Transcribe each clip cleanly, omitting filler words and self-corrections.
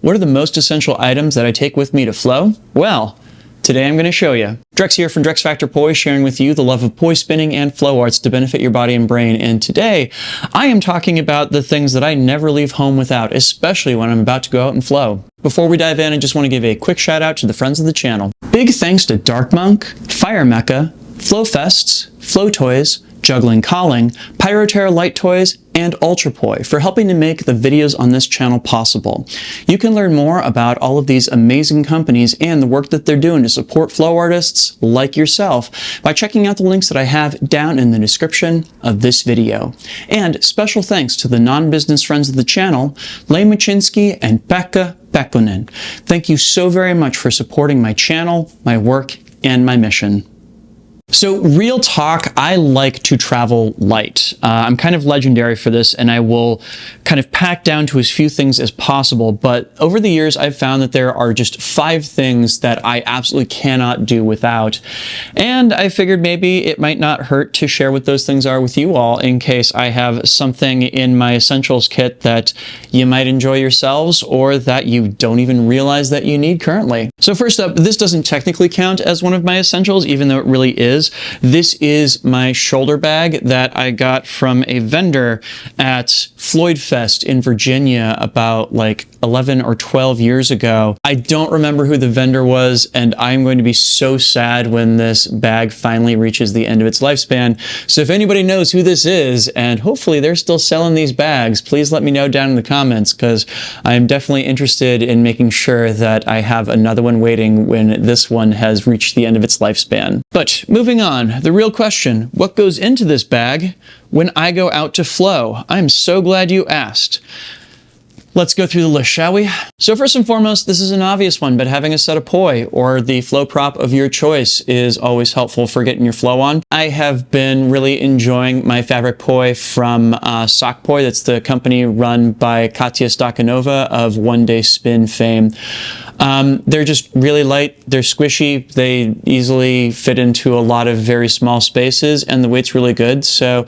What are the most essential items that I take with me to flow? Well, today I'm going to show you. Drex here from Drex Factor Poi, sharing with you the love of poi spinning and flow arts to benefit your body and brain. And today I am talking about the things that I never leave home without, especially when I'm about to go out and flow. Before we dive in, I just want to give a quick shout out to the friends of the channel. Big thanks to Dark Monk, Fire Mecca, Flow Fests, Flow Toys, Juggling Calling, Pyroterra Light Toys, and Ultrapoi for helping to make the videos on this channel possible. You can learn more about all of these amazing companies and the work that they're doing to support flow artists like yourself by checking out the links that I have down in the description of this video. And special thanks to the non-business friends of the channel, Lain Mochinsky and Pekha Pekkonen. Thank you so very much for supporting my channel, my work, and my mission. So real talk, I like to travel light. I'm kind of legendary for this, and I will kind of pack down to as few things as possible. But over the years, I've found that there are just 5 things that I absolutely cannot do without. And I figured maybe it might not hurt to share what those things are with you all in case I have something in my essentials kit that you might enjoy yourselves or that you don't even realize that you need currently. So first up, this doesn't technically count as one of my essentials, even though it really is. This is my shoulder bag that I got from a vendor at Floyd Fest in Virginia about like 11 or 12 years ago. I don't remember who the vendor was, and I'm going to be so sad when this bag finally reaches the end of its lifespan. So if anybody knows who this is, and hopefully they're still selling these bags, please let me know down in the comments, because I'm definitely interested in making sure that I have another one waiting when this one has reached the end of its lifespan. But moving on, the real question, what goes into this bag when I go out to flow? I'm so glad you asked. Let's go through the list, shall we? So first and foremost, this is an obvious one, but having a set of poi or the flow prop of your choice is always helpful for getting your flow on. I have been really enjoying my fabric poi from Sock Poi. That's the company run by Katya Stakhanova of One Day Spin fame. They're just really light, they're squishy, they easily fit into a lot of very small spaces, and the weight's really good. So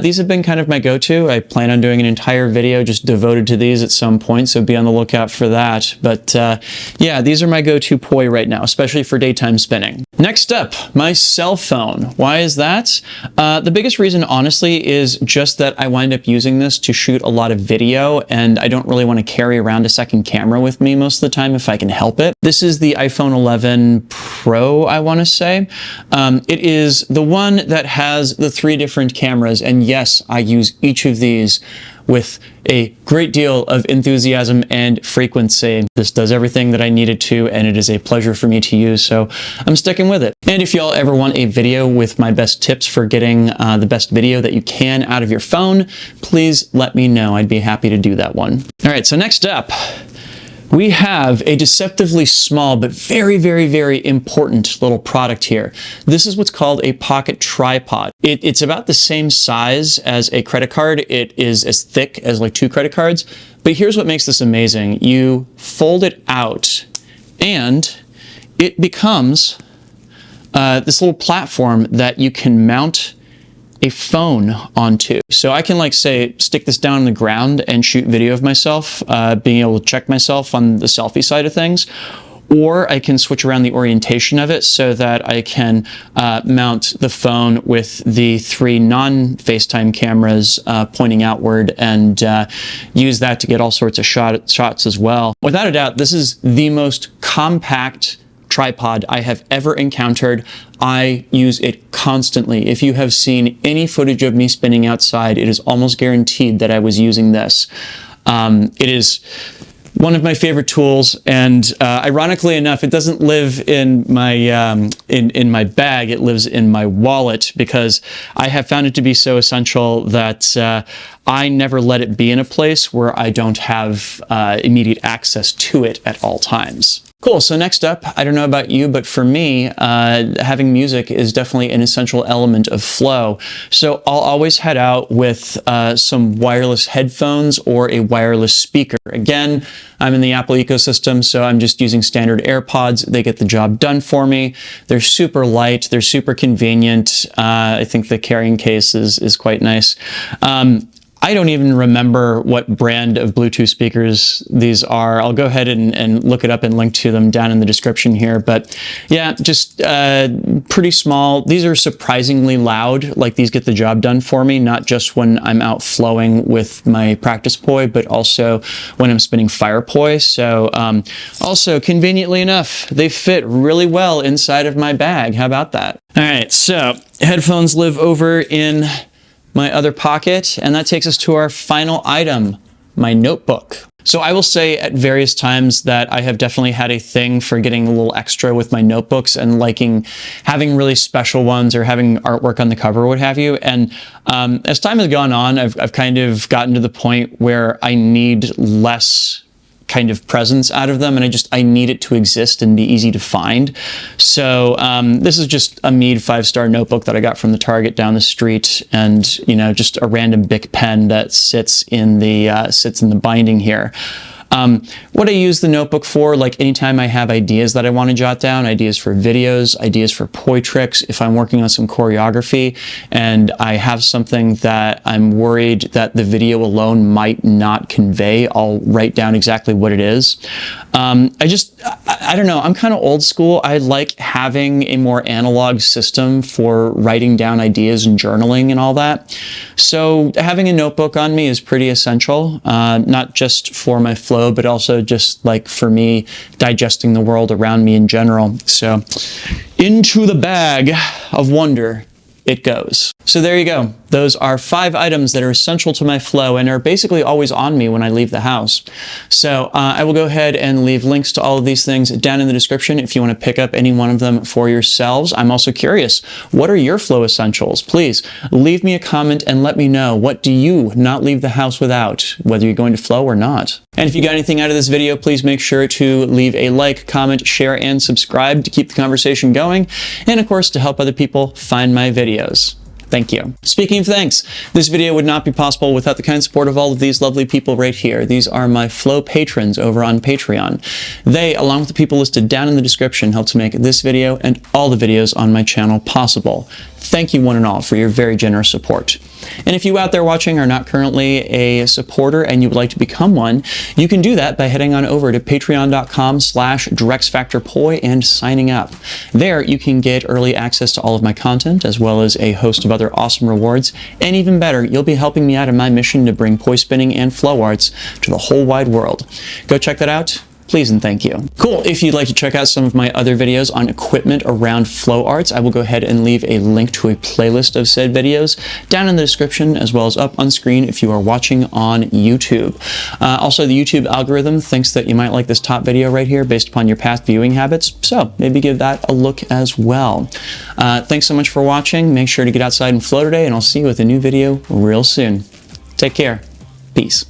these have been kind of my go-to. I plan on doing an entire video just devoted to these at some point, so be on the lookout for that. But yeah, these are my go-to poi right now, especially for daytime spinning. Next up, my cell phone. Why is that? The biggest reason, honestly, is just that I wind up using this to shoot a lot of video, and I don't really want to carry around a second camera with me most of the time if I can help it. This is the iPhone 11 Pro, I want to say. It is the one that has the 3 different cameras, and yes, I use each of these with a great deal of enthusiasm and frequency. This does everything that I needed to, and it is a pleasure for me to use, so I'm sticking with it. And if y'all ever want a video with my best tips for getting the best video that you can out of your phone, please let me know. I'd be happy to do that one. All right, so next up, we have a deceptively small but very, very, very important little product here. This is what's called a pocket tripod. It's about the same size as a credit card. It is as thick as like 2 credit cards. But here's what makes this amazing. You fold it out and it becomes this little platform that you can mount a phone onto. So I can, like, say, stick this down on the ground and shoot video of myself, being able to check myself on the selfie side of things, or I can switch around the orientation of it so that I can mount the phone with the 3 non-FaceTime cameras pointing outward and use that to get all sorts of shots as well. Without a doubt, this is the most compact tripod I have ever encountered. I use it constantly. If you have seen any footage of me spinning outside, it is almost guaranteed that I was using this. It is one of my favorite tools, and ironically enough, it doesn't live in my in my bag. It lives in my wallet because I have found it to be so essential that I never let it be in a place where I don't have immediate access to it at all times. Cool, so next up, I don't know about you, but for me, having music is definitely an essential element of flow. So I'll always head out with some wireless headphones or a wireless speaker. Again, I'm in the Apple ecosystem, so I'm just using standard AirPods. They get the job done for me. They're super light, they're super convenient. I think the carrying case is quite nice. I don't even remember what brand of Bluetooth speakers these are. I'll go ahead and look it up and link to them down in the description here. But yeah, just pretty small. These are surprisingly loud. Like, these get the job done for me, not just when I'm out flowing with my practice poi, but also when I'm spinning fire poi. So also, conveniently enough, they fit really well inside of my bag. How about that? All right, so headphones live over in my other pocket, and that takes us to our final item, my notebook. So I will say at various times that I have definitely had a thing for getting a little extra with my notebooks and liking having really special ones or having artwork on the cover or what have you. And as time has gone on, I've kind of gotten to the point where I need less kind of presence out of them, and I need it to exist and be easy to find. So this is just a Mead 5-star notebook that I got from the Target down the street, and you know, just a random Bic pen that sits in the binding here. What I use the notebook for, like anytime I have ideas that I want to jot down, ideas for videos, ideas for poi tricks, if I'm working on some choreography and I have something that I'm worried that the video alone might not convey, I'll write down exactly what it is. I don't know, I'm kind of old school. I like having a more analog system for writing down ideas and journaling and all that. So having a notebook on me is pretty essential, not just for my flow, but also just like for me digesting the world around me in general. So into the bag of wonder it goes. So there you go. Those are 5 items that are essential to my flow and are basically always on me when I leave the house. So I will go ahead and leave links to all of these things down in the description if you want to pick up any one of them for yourselves. I'm also curious, what are your flow essentials? Please leave me a comment and let me know, what do you not leave the house without, whether you're going to flow or not. And if you got anything out of this video, please make sure to leave a like, comment, share, and subscribe to keep the conversation going, and of course to help other people find my videos. Thank you. Speaking of thanks, this video would not be possible without the kind support of all of these lovely people right here. These are my Flow patrons over on Patreon. They, along with the people listed down in the description, help to make this video and all the videos on my channel possible. Thank you one and all for your very generous support. And if you out there watching are not currently a supporter and you would like to become one, you can do that by heading on over to patreon.com/DrexFactorPoi and signing up. There you can get early access to all of my content, as well as a host of other awesome rewards, and even better, you'll be helping me out in my mission to bring poi spinning and flow arts to the whole wide world. Go check that out. Please and thank you. Cool. If you'd like to check out some of my other videos on equipment around flow arts, I will go ahead and leave a link to a playlist of said videos down in the description, as well as up on screen if you are watching on YouTube. Also, the YouTube algorithm thinks that you might like this top video right here based upon your past viewing habits, so maybe give that a look as well. Thanks so much for watching. Make sure to get outside and flow today, and I'll see you with a new video real soon. Take care. Peace.